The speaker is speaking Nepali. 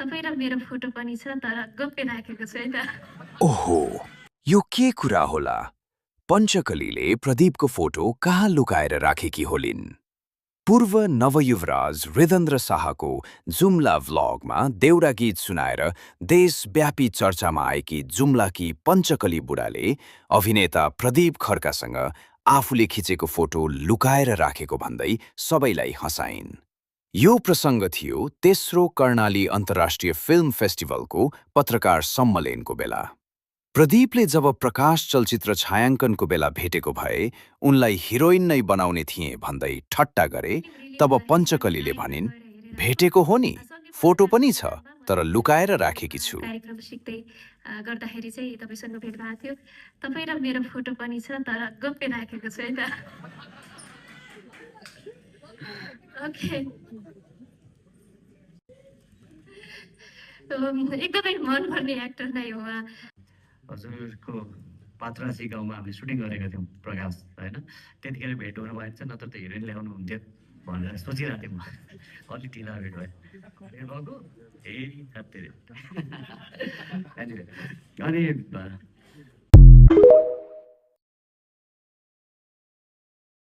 तपाईँ र मेरो फोटो पनि छ तर गोप्य राखेको छु है त। ओहो, यो के कुरा होला? पञ्चकलीले प्रदीपको फोटो कहाँ लुकाएर राखेकी होलिन्? पूर्व नवयुवराज हृदन्द्र शाहको जुम्ला भ्लगमा देउडा गीत सुनाएर देशव्यापी चर्चामा आएकी जुम्लाकी पञ्चकली बुढाले अभिनेता प्रदीप खड्कासँग आफूले खिचेको फोटो लुकाएर राखेको भन्दै सबैलाई हँसाइन्। यो प्रसङ्ग थियो तेस्रो कर्णाली अन्तर्राष्ट्रिय फिल्म फेस्टिभलको पत्रकार सम्मेलनको बेला। प्रदीपले जब प्रकाश चलचित्र छायाङ्कनको बेला भेटेको भए उनलाई हिरोइन नै बनाउने थिए भन्दै ठट्टा गरे, तब पञ्चकलीले भनिन्, भेटेको हो नि, सके फोटो पत्रकार पनि छ, सम्मेलनमा तर मैले लुकाएर राखेकी एउटा छु। कार्यक्रम सिक्दै गर्दाखेरि चाहिँ तपाईँसँग भेट भएको थियो। तपाईँ र मेरो फोटो पनि छ तर गोप्य राखेको छु है त। ओके। एकदमै मनपर्ने एक्टर नै हो उहाँ। हजुरको पात्ररासी गाउँमा हामीले सुटिङ गरेका थियौँ प्रकाश होइन, त्यतिखेर भेट हुनु भएछ, नत्र त हिरोइन ल्याउनु हुन्थ्यो भनेर सोचिरहेको थिएँ म। अलिक ढिला भेट भयो, भेट भएको ए खातिर अनि